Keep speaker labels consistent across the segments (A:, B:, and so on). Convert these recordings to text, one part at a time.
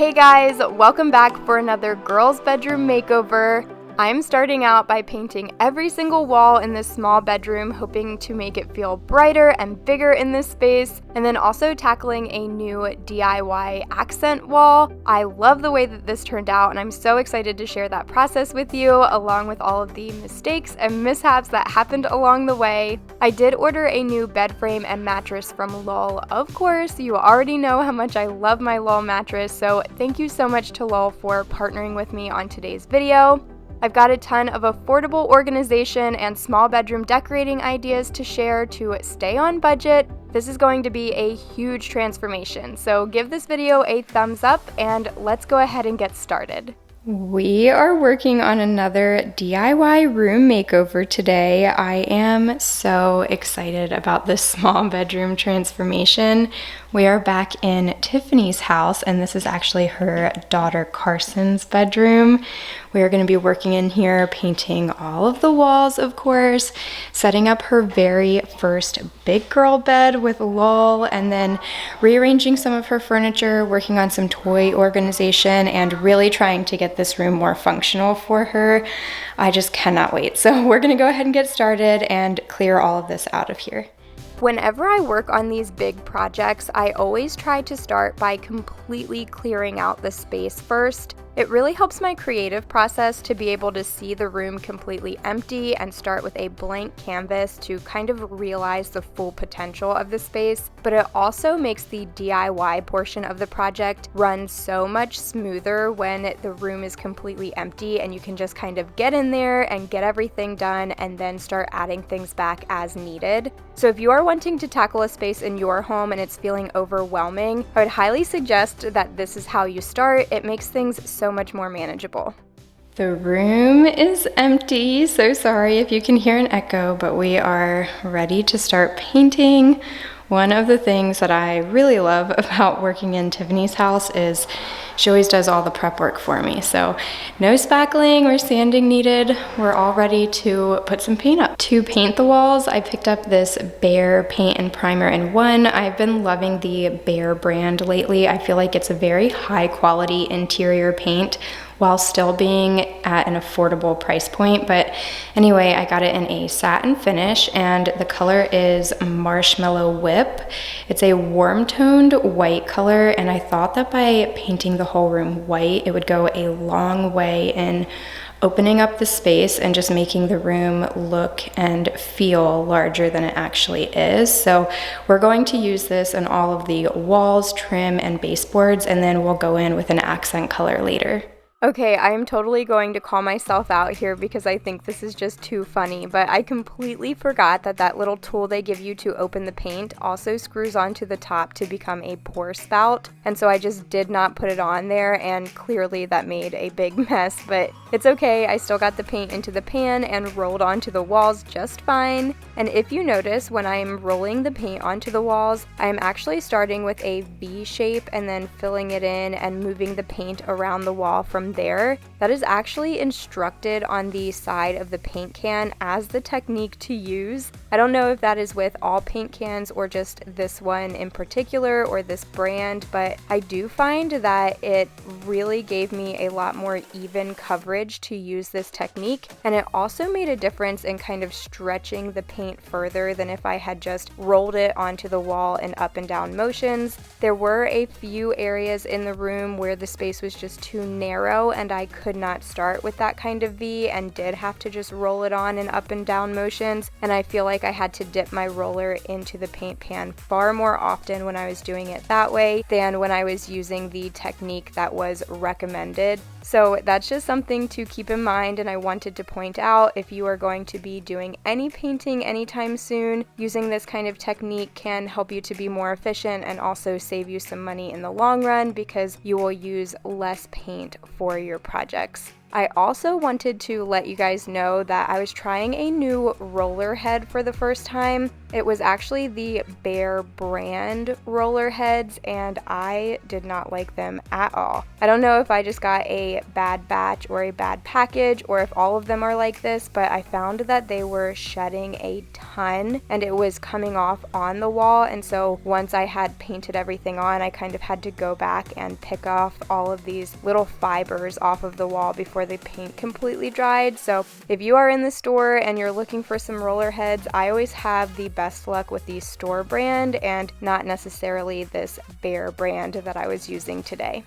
A: Hey guys, welcome back for another girls' bedroom makeover. I'm starting out by painting every single wall in this small bedroom, hoping to make it feel brighter and bigger in this space, and then also tackling a new DIY accent wall. I love the way that this turned out, and I'm so excited to share that process with you, along with all of the mistakes and mishaps that happened along the way. I did order a new bed frame and mattress from Lol, of course. You already know how much I love my Lol mattress, so thank you so much to Lol for partnering with me on today's video. I've got a ton of affordable organization and small bedroom decorating ideas to share to stay on budget. This is going to be a huge transformation, so give this video a thumbs up and let's go ahead and get started. We are working on another DIY room makeover today. I am so excited about this small bedroom transformation. We are back in Tiffany's house, and this is actually her daughter Carson's bedroom. We are going to be working in here, painting all of the walls, of course, setting up her very first big girl bed with Lol, and then rearranging some of her furniture, working on some toy organization, and really trying to get this room more functional for her. I just cannot wait. So we're going to go ahead and get started and clear all of this out of here. Whenever I work on these big projects, I always try to start by completely clearing out the space first. It really helps my creative process to be able to see the room completely empty and start with a blank canvas to kind of realize the full potential of the space, but it also makes the DIY portion of the project run so much smoother when the room is completely empty and you can just kind of get in there and get everything done and then start adding things back as needed. So if you are wanting to tackle a space in your home and it's feeling overwhelming, I would highly suggest that this is how you start. It makes things so much more manageable. The room is empty, so sorry if you can hear an echo, but we are ready to start painting. One of the things that I really love about working in Tiffany's house is she always does all the prep work for me. So no spackling or sanding needed. We're all ready to put some paint up. To paint the walls, I picked up this Behr paint and primer in one. I've been loving the Behr brand lately. I feel like it's a very high quality interior paint while still being at an affordable price point. But anyway, I got it in a satin finish and the color is Marshmallow Whip. It's a warm toned white color, and I thought that by painting the whole room white, it would go a long way in opening up the space and just making the room look and feel larger than it actually is. So we're going to use this on all of the walls, trim, and baseboards, and then we'll go in with an accent color later. Okay, I am totally going to call myself out here because I think this is just too funny, but I completely forgot that that little tool they give you to open the paint also screws onto the top to become a pour spout, and so I just did not put it on there, and clearly that made a big mess, but it's okay. I still got the paint into the pan and rolled onto the walls just fine. And if you notice, when I'm rolling the paint onto the walls, I'm actually starting with a V shape and then filling it in and moving the paint around the wall from there. That is actually instructed on the side of the paint can as the technique to use. I don't know if that is with all paint cans or just this one in particular or this brand, but I do find that it really gave me a lot more even coverage to use this technique, and it also made a difference in kind of stretching the paint further than if I had just rolled it onto the wall in up and down motions. There were a few areas in the room where the space was just too narrow and I could not start with that kind of V and did have to just roll it on in up and down motions, and I feel like I had to dip my roller into the paint pan far more often when I was doing it that way than when I was using the technique that was recommended. So that's just something to keep in mind, and I wanted to point out if you are going to be doing any painting anytime soon, using this kind of technique can help you to be more efficient and also save you some money in the long run because you will use less paint for your projects. I also wanted to let you guys know that I was trying a new roller head for the first time. It was actually the Behr brand roller heads, and I did not like them at all. I don't know if I just got a bad batch or a bad package, or if all of them are like this, but I found that they were shedding a ton and it was coming off on the wall. And so once I had painted everything on, I kind of had to go back and pick off all of these little fibers off of the wall before the paint completely dried. So if you are in the store and you're looking for some roller heads, I always have the best luck with the store brand and not necessarily this Behr brand that I was using today.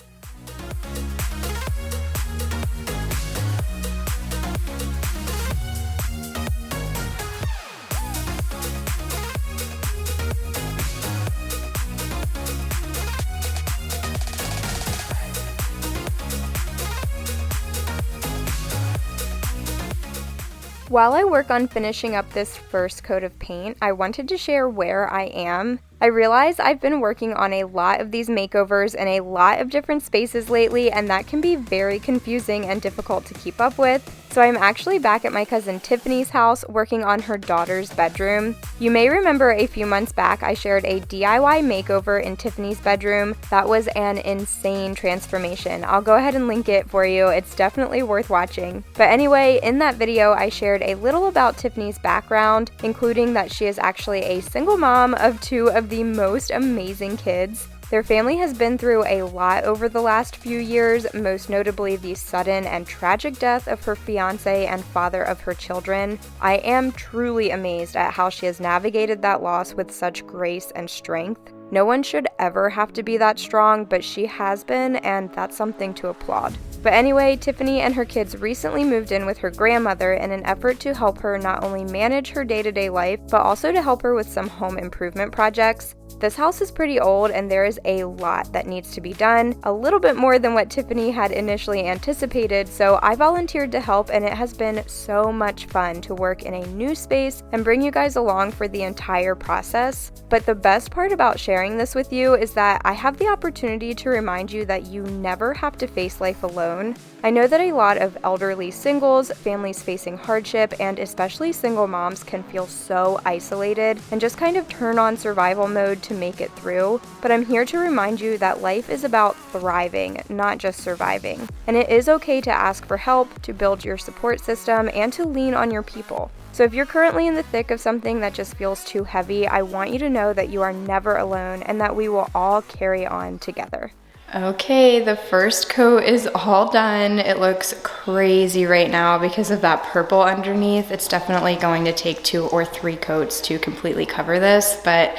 A: While I work on finishing up this first coat of paint, I wanted to share where I am. I realize I've been working on a lot of these makeovers in a lot of different spaces lately, and that can be very confusing and difficult to keep up with. So I'm actually back at my cousin Tiffany's house working on her daughter's bedroom. You may remember a few months back I shared a DIY makeover in Tiffany's bedroom. That was an insane transformation. I'll go ahead and link it for you. It's definitely worth watching. But anyway, in that video I shared a little about Tiffany's background, including that she is actually a single mom of two of the most amazing kids. Their family has been through a lot over the last few years, most notably the sudden and tragic death of her fiance and father of her children. I am truly amazed at how she has navigated that loss with such grace and strength. No one should ever have to be that strong, but she has been, and that's something to applaud. But anyway, Tiffany and her kids recently moved in with her grandmother in an effort to help her not only manage her day-to-day life, but also to help her with some home improvement projects. This house is pretty old and there is a lot that needs to be done, a little bit more than what Tiffany had initially anticipated, so I volunteered to help, and it has been so much fun to work in a new space and bring you guys along for the entire process. But the best part about sharing this with you is that I have the opportunity to remind you that you never have to face life alone. I know that a lot of elderly singles, families facing hardship, and especially single moms can feel so isolated and just kind of turn on survival mode to make it through, but I'm here to remind you that life is about thriving, not just surviving. And it is okay to ask for help, to build your support system, and to lean on your people. So if you're currently in the thick of something that just feels too heavy, I want you to know that you are never alone and that we will all carry on together. Okay, the first coat is all done. It looks crazy right now because of that purple underneath. It's definitely going to take 2 or 3 coats to completely cover this, but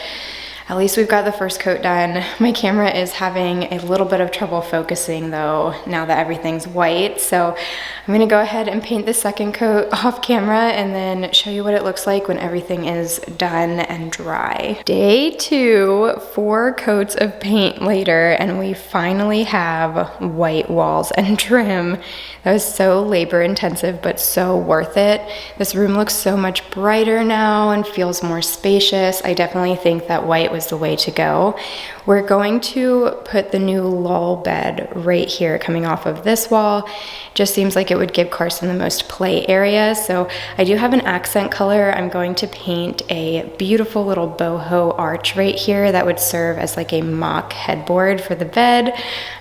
A: at least we've got the first coat done. My camera is having a little bit of trouble focusing though, now that everything's white. So I'm gonna go ahead and paint the second coat off camera and then show you what it looks like when everything is done and dry. Day 2, 4 coats of paint later, and we finally have white walls and trim. That was so labor intensive, but so worth it. This room looks so much brighter now and feels more spacious. I definitely think that white was the way to go. We're going to put the new lull bed right here coming off of this wall. Just seems like it would give Carson the most play area. So I do have an accent color. I'm going to paint a beautiful little boho arch right here that would serve as like a mock headboard for the bed.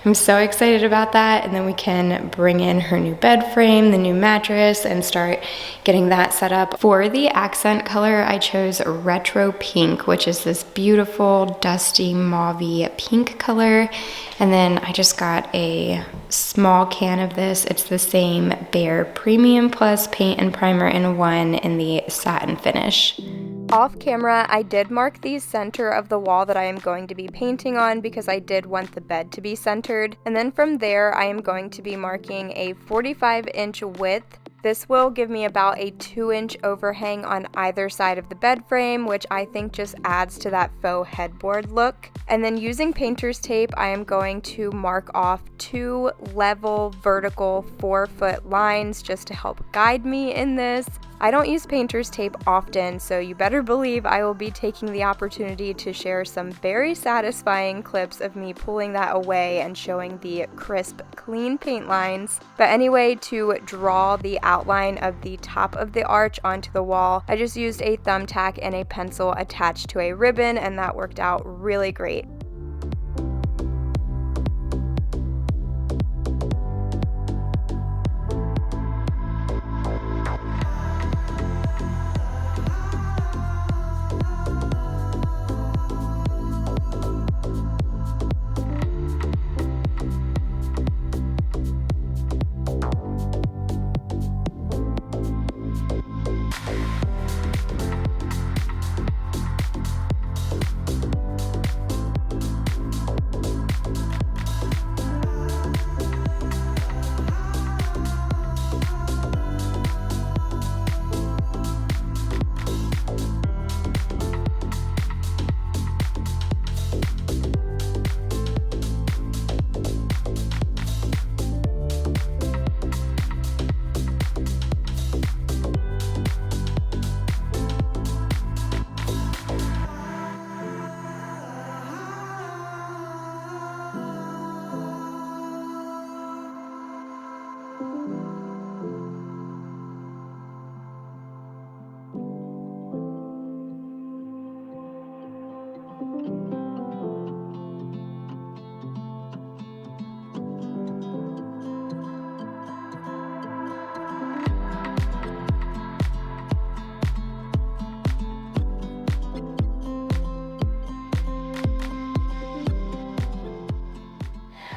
A: I'm so excited about that. And then we can bring in her new bed frame, the new mattress, and start getting that set up. For the accent color, I chose retro pink, which is this beautiful dusty mauve pink color. And then I just got a small can of this. It's the same Behr Premium Plus paint and primer in one in the satin finish. Off camera, I did mark the center of the wall that I am going to be painting on because I did want the bed to be centered. And then from there, I am going to be marking a 45-inch width. This will give me about a 2-inch overhang on either side of the bed frame, which I think just adds to that faux headboard look. And then using painter's tape, I am going to mark off 2 level vertical 4-foot lines just to help guide me in this. I don't use painter's tape often, so you better believe I will be taking the opportunity to share some very satisfying clips of me pulling that away and showing the crisp, clean paint lines. But anyway, to draw the outline of the top of the arch onto the wall, I just used a thumbtack and a pencil attached to a ribbon, and that worked out really great.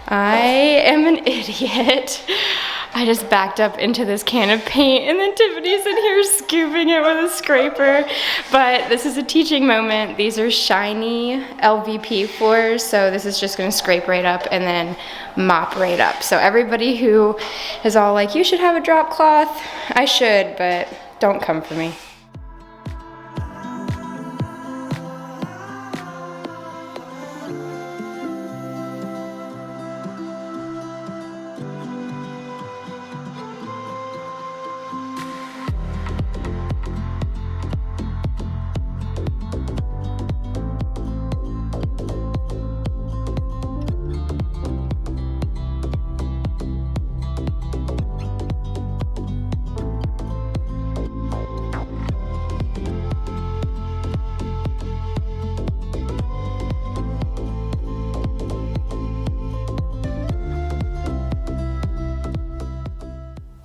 A: I am an idiot. I just backed up into this can of paint and then Tiffany's in here scooping it with a scraper. But this is a teaching moment. These are shiny LVP floors, so this is just gonna scrape right up and then mop right up. So everybody who is all like, you should have a drop cloth, I should, but don't come for me.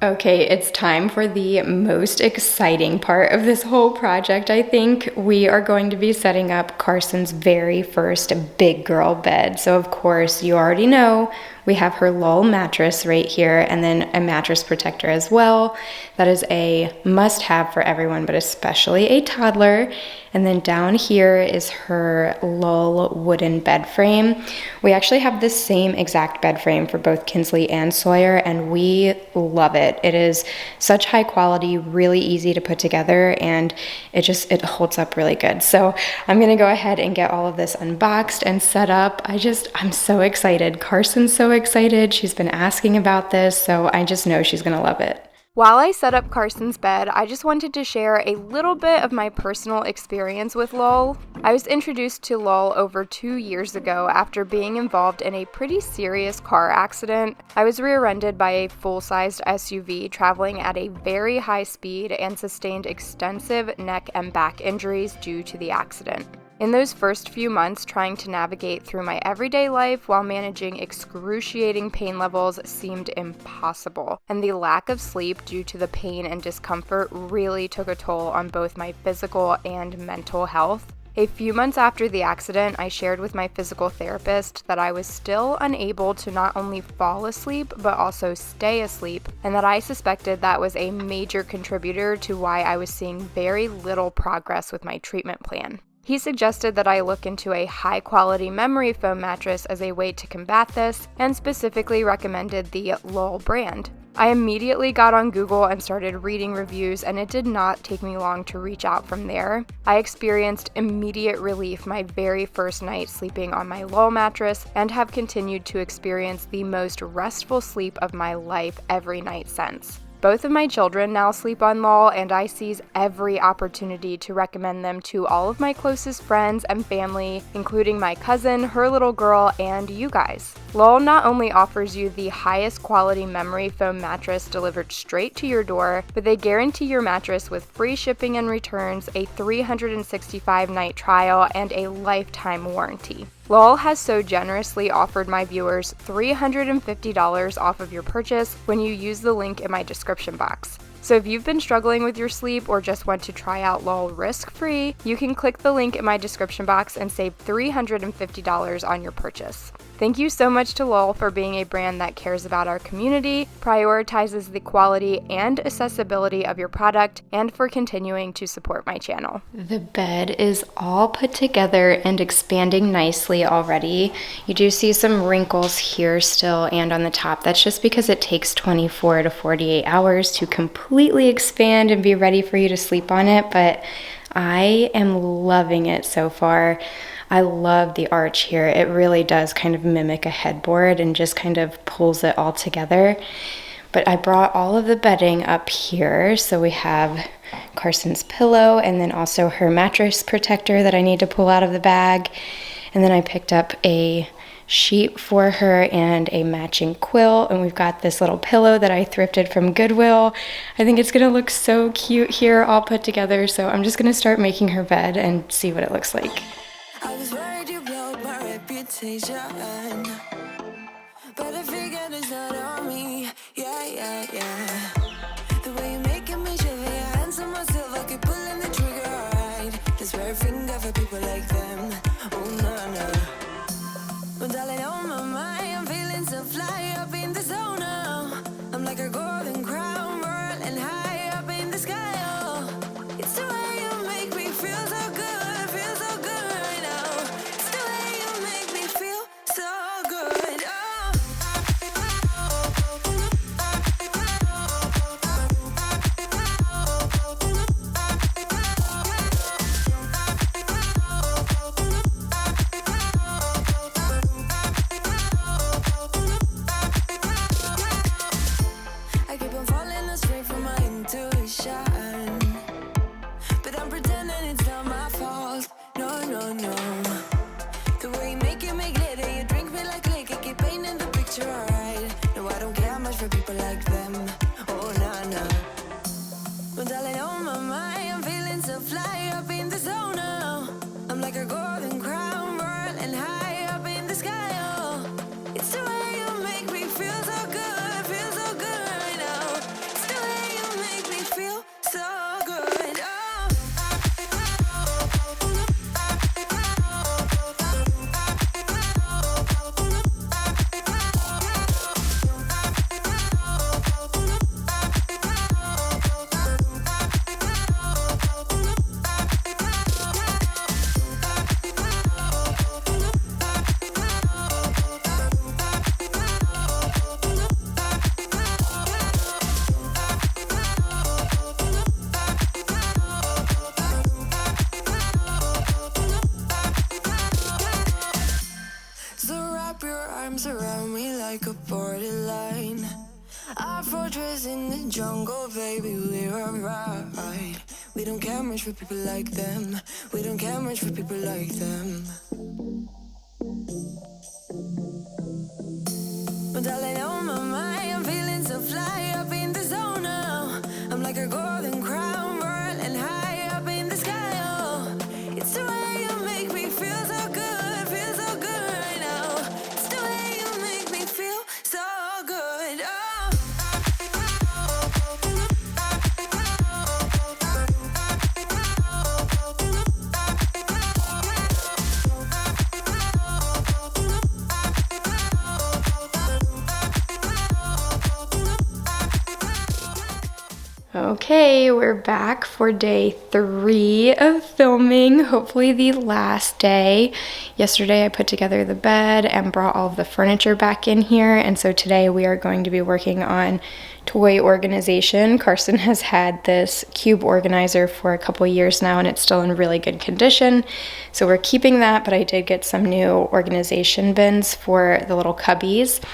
A: Okay, it's time for the most exciting part of this whole project, I think. We are going to be setting up Carson's very first big girl bed. So of course, you already know, we have her Lull mattress right here and then a mattress protector as well. That is a must-have for everyone, but especially a toddler. And then down here is her Lull wooden bed frame. We actually have the same exact bed frame for both Kinsley and Sawyer, and we love it. It is such high quality, really easy to put together, and it holds up really good. So I'm gonna go ahead and get all of this unboxed and set up. I'm so excited. Carson's so excited. She's been asking about this, so I just know she's gonna love it. While I set up Carson's bed, I just wanted to share a little bit of my personal experience with Lull. I was introduced to Lull over 2 years ago after being involved in a pretty serious car accident. I was rear-ended by a full-sized SUV traveling at a very high speed and sustained extensive neck and back injuries due to the accident. In those first few months, trying to navigate through my everyday life while managing excruciating pain levels seemed impossible, and the lack of sleep due to the pain and discomfort really took a toll on both my physical and mental health. A few months after the accident, I shared with my physical therapist that I was still unable to not only fall asleep, but also stay asleep, and that I suspected that was a major contributor to why I was seeing very little progress with my treatment plan. He suggested that I look into a high-quality memory foam mattress as a way to combat this, and specifically recommended the Lull brand. I immediately got on Google and started reading reviews, and it did not take me long to reach out from there. I experienced immediate relief my very first night sleeping on my Lull mattress, and have continued to experience the most restful sleep of my life every night since. Both of my children now sleep on Lol, and I seize every opportunity to recommend them to all of my closest friends and family, including my cousin, her little girl, and you guys. Lol not only offers you the highest quality memory foam mattress delivered straight to your door, but they guarantee your mattress with free shipping and returns, a 365-night trial, and a lifetime warranty. Lol has so generously offered my viewers $350 off of your purchase when you use the link in my description box. So if you've been struggling with your sleep or just want to try out Lol risk-free, you can click the link in my description box and save $350 on your purchase. Thank you so much to Lol for being a brand that cares about our community, prioritizes the quality and accessibility of your product, and for continuing to support my channel. The bed is all put together and expanding nicely already. You do see some wrinkles here still and on the top. That's just because it takes 24 to 48 hours to completely expand and be ready for you to sleep on it, but I am loving it so far. I love the arch here. It really does kind of mimic a headboard and just kind of pulls it all together. But I brought all of the bedding up here. So we have Carson's pillow and then also her mattress protector that I need to pull out of the bag. And then I picked up a sheet for her and a matching quilt, and we've got this little pillow that I thrifted from Goodwill. I think it's gonna look so cute here all put together, so I'm just gonna start making her bed and see what it looks like.
B: I was worried you blow my reputation, but I figured it's not on me. Yeah. The way you're making me shiver, your hands on myself, I keep pulling the trigger, alright. This rare finger for people like them. Oh no. Well, darling, on my mind, I'm feeling so fly up in the zone now. I'm like a golden crown, whirling high up in the sky. Oh, it's the way you make me feel so good. Around me like a borderline, our fortress in the jungle, baby, we're alright. We don't care much for people like them. We don't care much for people like them. But darling, on my mind, I'm feeling so fly up in the zone now. I'm like a golden crown, whirling high up in the sky. Oh, it's the way you make me feel so good.
A: Okay, we're back for day 3 of filming, hopefully the last day. Yesterday I put together the bed and brought all of the furniture back in here, and so today we are going to be working on toy organization. Carson has had this cube organizer for a couple years now and it's still in really good condition, so we're keeping that, but I did get some new organization bins for the little cubbies.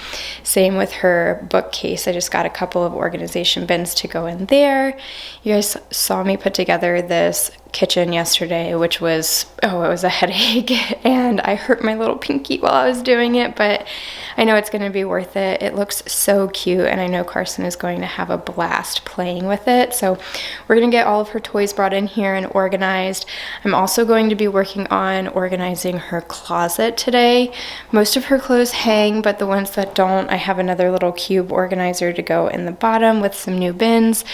A: Same with her bookcase. I just got a couple of organization bins to go in there. You guys saw me put together this kitchen yesterday, which was, it was a headache, and I hurt my little pinky while I was doing it, but I know it's going to be worth it. It looks so cute, and I know Carson is going to have a blast playing with it, so we're going to get all of her toys brought in here and organized. I'm also going to be working on organizing her closet today. Most of her clothes hang, but the ones that don't, I have another little cube organizer to go in the bottom with some new bins,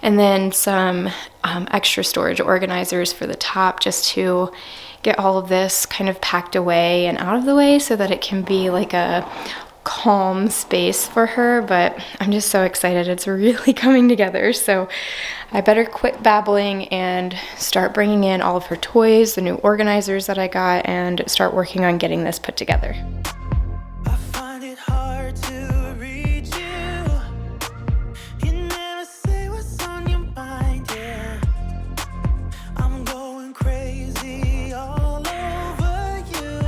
A: and then some extra storage organizers for the top, just to get all of this kind of packed away and out of the way so that it can be like a calm space for her. But I'm just so excited, it's really coming together, so I better quit babbling and start bringing in all of her toys, the new organizers that I got, and start working on getting this put together.
B: I find it hard to read you. You never say what's on your mind, yeah. I'm going crazy all over you.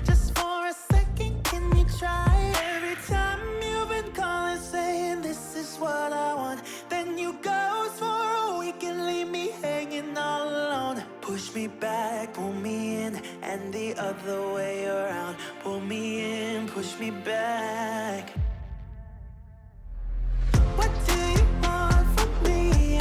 B: Just for a second, can you try? Every time you've been calling, saying this is what I want, then you ghost for a week and leave me hanging all alone. Push me back, pull me in, and the other way around. Pull me in, push me back. What do you want from me?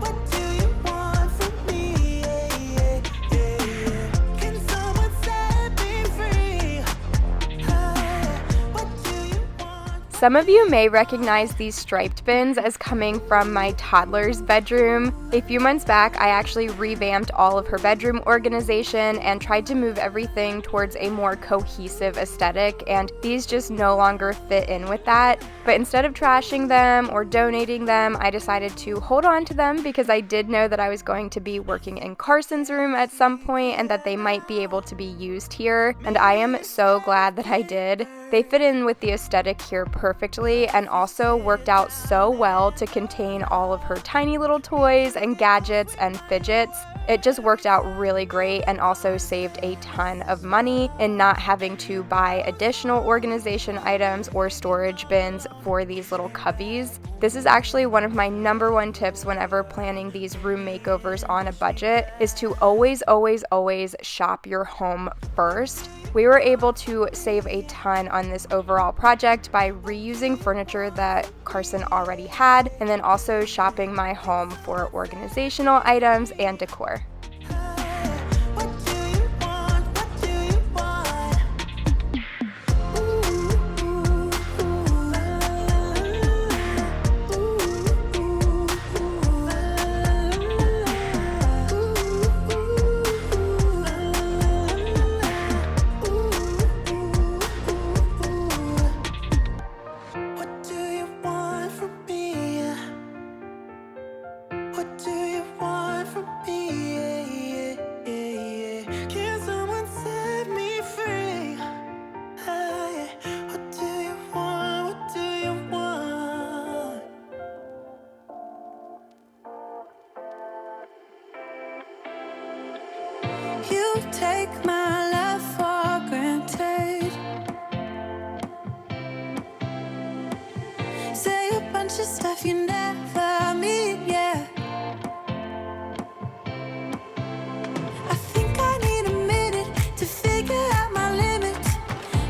B: What do you want from me? Yeah, yeah, yeah, yeah. Can someone set me free? What do you want?
A: Some of you may recognize these striped bins as coming from my toddler's bedroom. A few months back, I actually revamped all of her bedroom organization and tried to move everything towards a more cohesive aesthetic, and these just no longer fit in with that. But instead of trashing them or donating them, I decided to hold on to them because I did know that I was going to be working in Carson's room at some point and that they might be able to be used here, and I am so glad that I did. They fit in with the aesthetic here perfectly and also worked out so well to contain all of her tiny little toys and gadgets and fidgets. It just worked out really great and also saved a ton of money in not having to buy additional organization items or storage bins for these little cubbies. This is actually one of my #1 tips whenever planning these room makeovers on a budget, is to always, always, always shop your home first. We were able to save a ton on this overall project by reusing furniture that Carson already had, and then also shopping my home for organizational items and decor.
B: What do you want? What do you want? What do you want from me? What do you want from me? Yeah, yeah, yeah, yeah. Can someone set me free? Hey, what do you want? What do you want? You take my love for granted. Say a bunch of stuff you never mean, yeah. I think I need a minute to figure out my limits.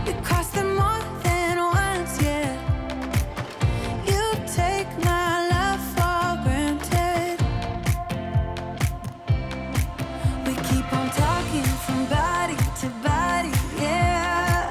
B: You cross them more than once, yeah. You take my love for granted. We keep on talking from body to body, yeah.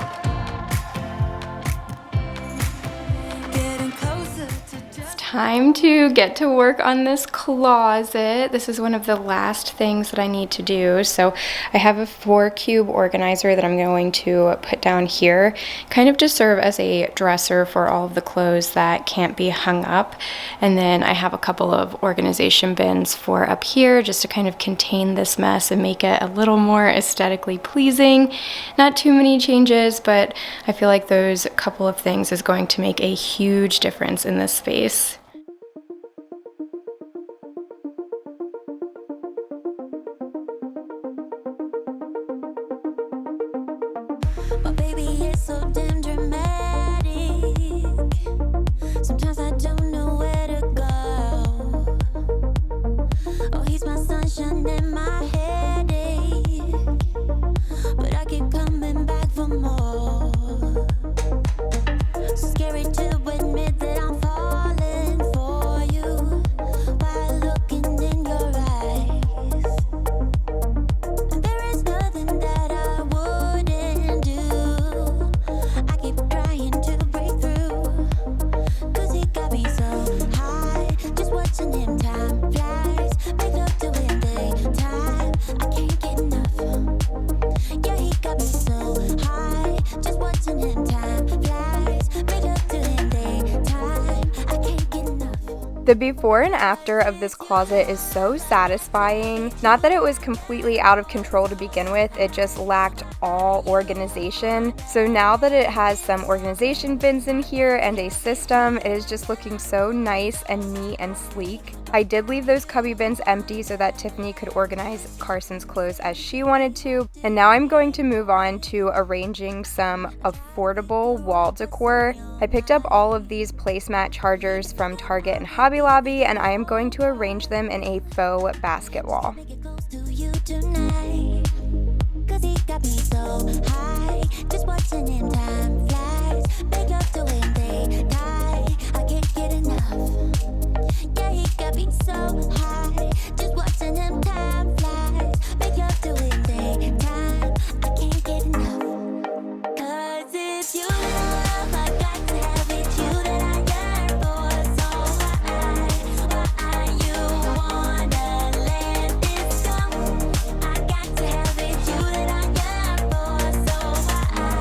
B: Getting closer to just
A: Time to get to work on this closet. This is one of the last things that I need to do. So I have a 4-cube organizer that I'm going to put down here, kind of to serve as a dresser for all of the clothes that can't be hung up. And then I have a couple of organization bins for up here just to kind of contain this mess and make it a little more aesthetically pleasing. Not too many changes, but I feel like those couple of things is going to make a huge difference in this space.
B: But baby, it's so damn dramatic. Sometimes I don't know where to go. Oh, he's my sunshine and my headache, but I keep coming back for more. So scary to admit that I'm falling for you while looking in your eyes. And there is nothing that I wouldn't do. I keep trying to break through, 'cause he got me so high, just watching him. Time flies, make love to him daytime. I can't get enough. Yeah, he got me so high, just watching him. Time flies, make love to him daytime. I can't get enough.
A: The before and after of this closet is so satisfying. Not that it was completely out of control to begin with, it just lacked all organization. So now that it has some organization bins in here and a system, it is just looking so nice and neat and sleek. I did leave those cubby bins empty so that Tiffany could organize Carson's clothes as she wanted to. And now I'm going to move on to arranging some affordable wall decor. I picked up all of these placemat chargers from Target and Hobby Lobby, and I am going to arrange them in a faux basket wall.
B: Make it close to you tonight, 'cause he got me so high, just watching him. Time flies, make love to him daytime. I can't get enough. Yeah, he got me so high, just watching him. Time flies, make love to him daytime. I can't get enough. 'Cause it's you, love, I got to have it. You that I yearn for. So why you wanna let this go? I got to have it. You that I yearn for. So why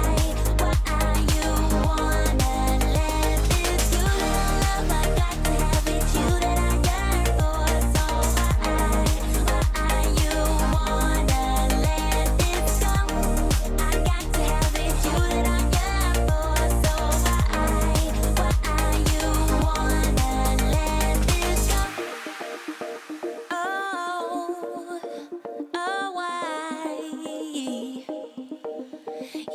B: you wanna let this go? Love, I got to have it. You that I yearn for. So why you wanna let this go? I got to have it. You that I yearn for. So why you wanna let this go? Why?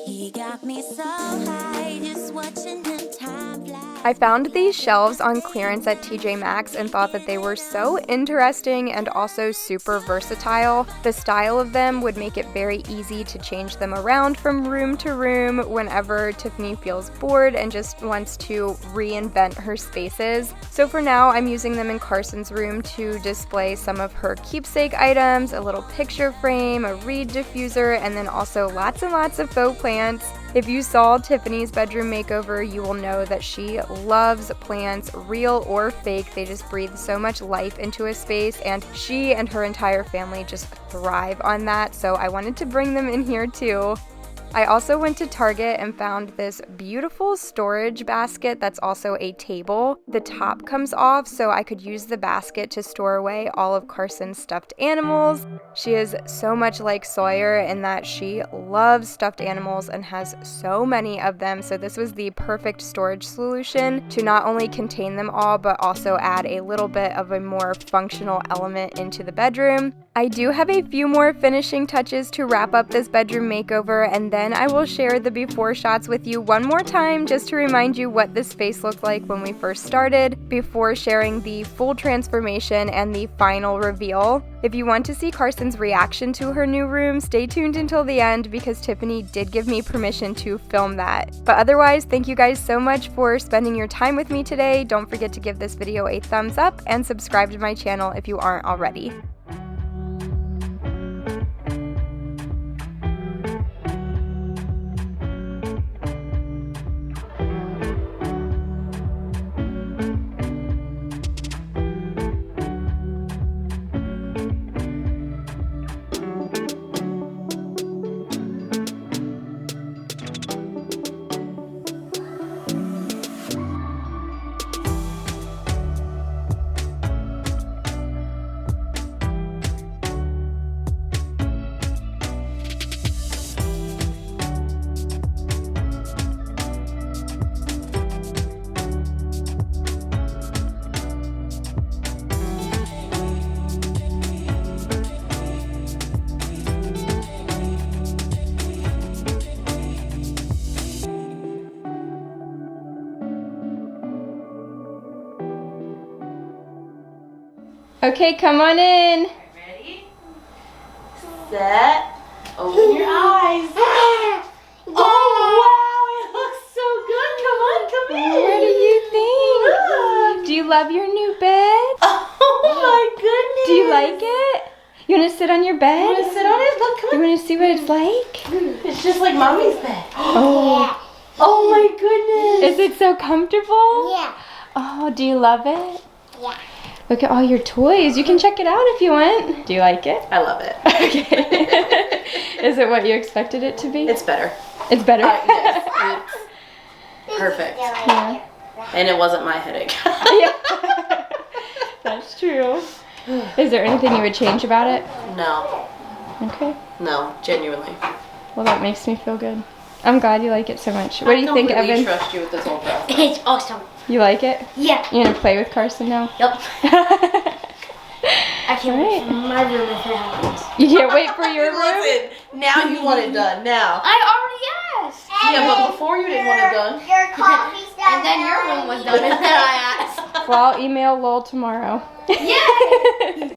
B: He got me so high, just watching him. Time fly.
A: I found these shelves on clearance at TJ Maxx and thought that they were so interesting and also super versatile. The style of them would make it very easy to change them around from room to room whenever Tiffany feels bored and just wants to reinvent her spaces. So for now, I'm using them in Carson's room to display some of her keepsake items, a little picture frame, a reed diffuser, and then also lots and lots of faux plants. If you saw Tiffany's bedroom makeover, you will know that she loves plants, real or fake. They just breathe so much life into a space, and she and her entire family just thrive on that, so I wanted to bring them in here too. I also went to Target and found this beautiful storage basket that's also a table. The top comes off so I could use the basket to store away all of Carson's stuffed animals. She is so much like Sawyer in that she loves stuffed animals and has so many of them, so this was the perfect storage solution to not only contain them all but also add a little bit of a more functional element into the bedroom. I do have a few more finishing touches to wrap up this bedroom makeover, and then I will share the before shots with you one more time just to remind you what this space looked like when we first started before sharing the full transformation and the final reveal. If you want to see Carson's reaction to her new room, stay tuned until the end because Tiffany did give me permission to film that. But otherwise, thank you guys so much for spending your time with me today. Don't forget to give this video a thumbs up and subscribe to my channel if you aren't already. Okay, come on in.
C: Ready? Set. Open your eyes. Oh, wow. It looks so good. Come on, come in.
A: What do you think? Do you love your new bed?
C: Oh, my goodness.
A: Do you like it? You want to sit on your bed?
C: You want to sit on it? Look, come
A: You
C: on.
A: want to see what it's like?
C: It's just like Mommy's bed.
A: Oh.
C: Oh, my goodness.
A: Is it so comfortable?
D: Yeah.
A: Oh, do you love it?
D: Yeah.
A: Look at all your toys. You can check it out if you want. Do you like it?
C: I love it.
A: Okay. Is it what you expected it to be?
C: It's better.
A: It's better?
C: Yes, it's perfect.
A: Yeah.
C: And it wasn't my headache.
A: Yeah. That's true. Is there anything you would change about it?
C: No.
A: Okay.
C: No, genuinely.
A: Well, that makes me feel good. I'm glad you like it so much. What do you think,
C: I
A: Evan?
C: completely trust you with this whole process.
D: It's awesome.
A: You like it?
D: Yeah.
A: You gonna play with Carson now?
D: Yep. I can't wait
A: Alright.
D: for my room if it happens.
A: You can't wait for your room?
C: Listen, now you want it done. Now.
D: I already asked.
C: Yeah, but before you didn't want it done.
D: Your coffee's done. And then your room was done, and then I asked.
A: Well, I'll email Lowell tomorrow.
D: Yay!